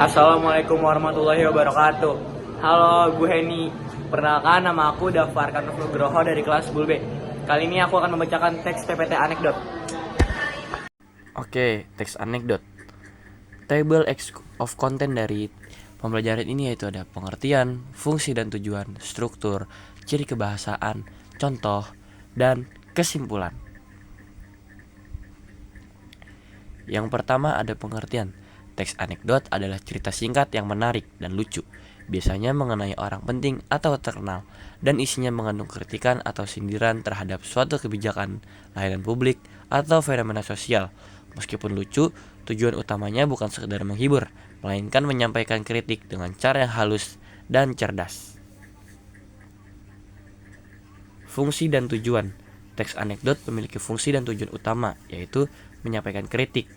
Assalamualaikum warahmatullahi wabarakatuh. Halo, gue Heni. Perkenalkan, nama aku Dafar Nugroho dari kelas Bulbe. Kali ini aku akan membacakan teks PPT anekdot. Oke, teks anekdot. Table of content dari pembelajaran ini yaitu ada pengertian, fungsi dan tujuan, struktur, ciri kebahasaan, contoh, dan kesimpulan. Yang pertama ada pengertian. Teks anekdot adalah cerita singkat yang menarik dan lucu, biasanya mengenai orang penting atau terkenal, dan isinya mengandung kritikan atau sindiran terhadap suatu kebijakan, layanan publik, atau fenomena sosial. Meskipun lucu, tujuan utamanya bukan sekedar menghibur, melainkan menyampaikan kritik dengan cara yang halus dan cerdas. Fungsi dan tujuan. Teks anekdot memiliki fungsi dan tujuan utama, yaitu menyampaikan kritik.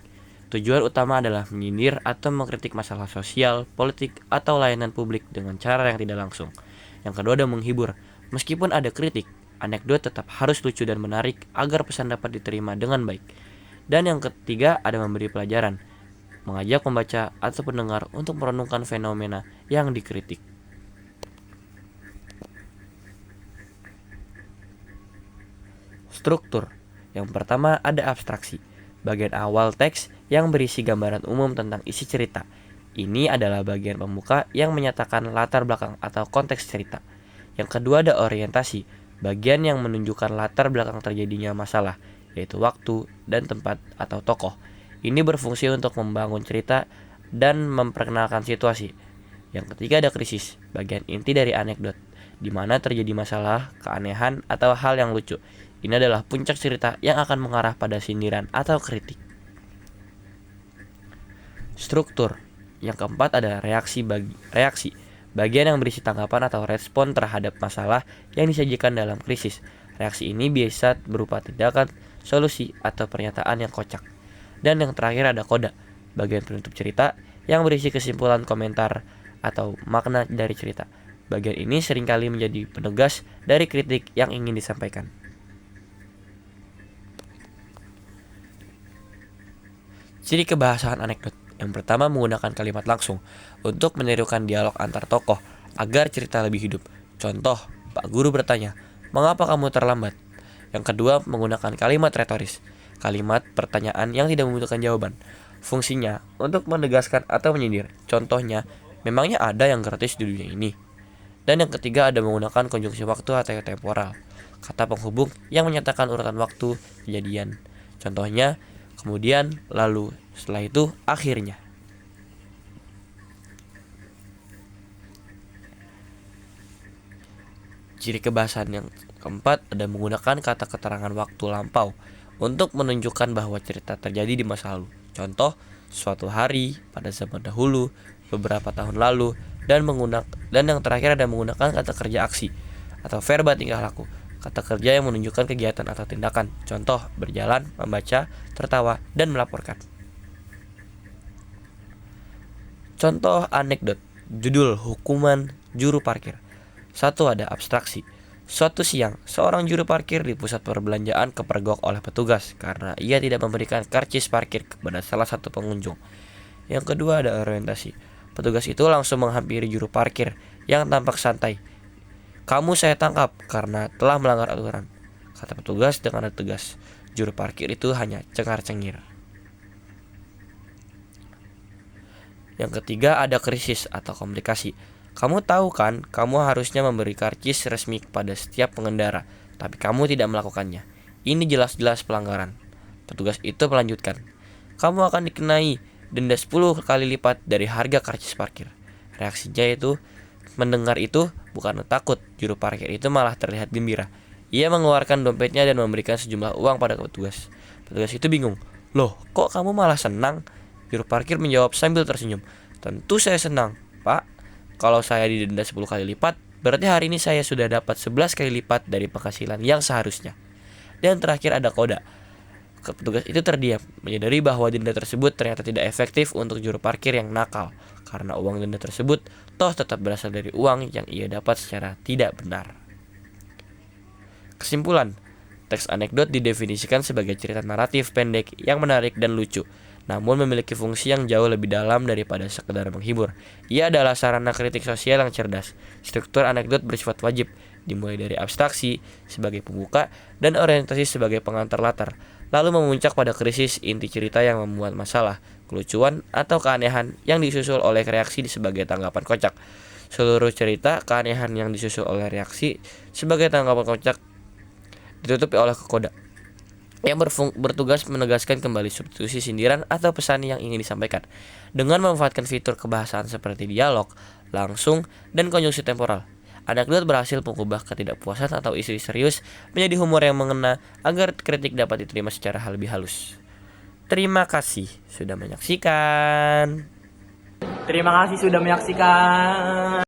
Tujuan utama adalah menyindir atau mengkritik masalah sosial, politik, atau layanan publik dengan cara yang tidak langsung. Yang kedua ada menghibur. Meskipun ada kritik, anekdot tetap harus lucu dan menarik agar pesan dapat diterima dengan baik. Dan yang ketiga ada memberi pelajaran, mengajak pembaca atau pendengar untuk merenungkan fenomena yang dikritik. Struktur. Yang pertama ada abstraksi. Bagian awal teks yang berisi gambaran umum tentang isi cerita. Ini adalah bagian pembuka yang menyatakan latar belakang atau konteks cerita. Yang kedua ada orientasi, bagian yang menunjukkan latar belakang terjadinya masalah, yaitu waktu dan tempat atau tokoh. Ini berfungsi untuk membangun cerita dan memperkenalkan situasi. Yang ketiga ada krisis, bagian inti dari anekdot, di mana terjadi masalah, keanehan, atau hal yang lucu. Ini adalah puncak cerita yang akan mengarah pada sindiran atau kritik. Struktur. Yang keempat ada reaksi, bagian yang berisi tanggapan atau respon terhadap masalah yang disajikan dalam krisis. Reaksi ini biasa berupa tindakan, solusi, atau pernyataan yang kocak. Dan yang terakhir ada koda, bagian penutup cerita yang berisi kesimpulan, komentar, atau makna dari cerita. Bagian ini seringkali menjadi penegas dari kritik yang ingin disampaikan. Ciri kebahasaan anekdot. Yang pertama menggunakan kalimat langsung untuk menirukan dialog antar tokoh agar cerita lebih hidup. Contoh, Pak Guru bertanya, "Mengapa kamu terlambat?" Yang kedua menggunakan kalimat retoris, kalimat pertanyaan yang tidak membutuhkan jawaban. Fungsinya untuk menegaskan atau menyindir. Contohnya, memangnya ada yang gratis di dunia ini? Dan yang ketiga ada menggunakan konjungsi waktu atau temporal, kata penghubung yang menyatakan urutan waktu kejadian. Contohnya, kemudian, lalu, setelah itu, akhirnya. Ciri kebahasaan yang keempat ada menggunakan kata keterangan waktu lampau untuk menunjukkan bahwa cerita terjadi di masa lalu. Contoh, suatu hari, pada zaman dahulu, beberapa tahun lalu, dan yang terakhir ada menggunakan kata kerja aksi atau verba tingkah laku. Kata kerja yang menunjukkan kegiatan atau tindakan. Contoh, berjalan, membaca, tertawa, dan melaporkan. Contoh anekdot. Judul hukuman juru parkir. 1 ada abstraksi. Suatu siang, seorang juru parkir di pusat perbelanjaan kepergok oleh petugas karena ia tidak memberikan karcis parkir kepada salah satu pengunjung. Yang kedua ada orientasi. Petugas itu langsung menghampiri juru parkir yang tampak santai. "Kamu saya tangkap karena telah melanggar aturan," kata petugas dengan tegas. Juru parkir itu hanya cengar-cengir. Yang ketiga ada krisis atau komplikasi. "Kamu tahu kan, kamu harusnya memberi karcis resmi kepada setiap pengendara, tapi kamu tidak melakukannya. Ini jelas-jelas pelanggaran." Petugas itu melanjutkan, "Kamu akan dikenai denda 10 kali lipat dari harga karcis parkir." Reaksinya itu, mendengar itu bukan takut, juru parkir itu malah terlihat gembira. Ia mengeluarkan dompetnya dan memberikan sejumlah uang pada petugas. Petugas itu bingung, "Loh, kok kamu malah senang?" Juru parkir menjawab sambil tersenyum, "Tentu saya senang, Pak. Kalau saya didenda 10 kali lipat, berarti hari ini saya sudah dapat 11 kali lipat dari penghasilan yang seharusnya." Dan terakhir ada koda. Petugas itu terdiam, menyadari bahwa denda tersebut ternyata tidak efektif untuk juru parkir yang nakal, karena uang denda tersebut toh tetap berasal dari uang yang ia dapat secara tidak benar. Kesimpulan, teks anekdot didefinisikan sebagai cerita naratif pendek yang menarik dan lucu, namun memiliki fungsi yang jauh lebih dalam daripada sekedar menghibur. Ia adalah sarana kritik sosial yang cerdas. Struktur anekdot bersifat wajib, dimulai dari abstraksi sebagai pembuka dan orientasi sebagai pengantar latar, lalu memuncak pada krisis inti cerita yang memuat masalah, kelucuan, atau keanehan yang disusul oleh reaksi sebagai tanggapan kocak. Seluruh cerita keanehan yang disusul oleh reaksi sebagai tanggapan kocak ditutupi oleh koda yang bertugas menegaskan kembali substitusi sindiran atau pesan yang ingin disampaikan. Dengan memanfaatkan fitur kebahasaan seperti dialog, langsung, dan konjungsi temporal, anekdot berhasil mengubah ketidakpuasan atau isu serius menjadi humor yang mengena agar kritik dapat diterima secara lebih halus. Terima kasih sudah menyaksikan. Terima kasih sudah menyaksikan.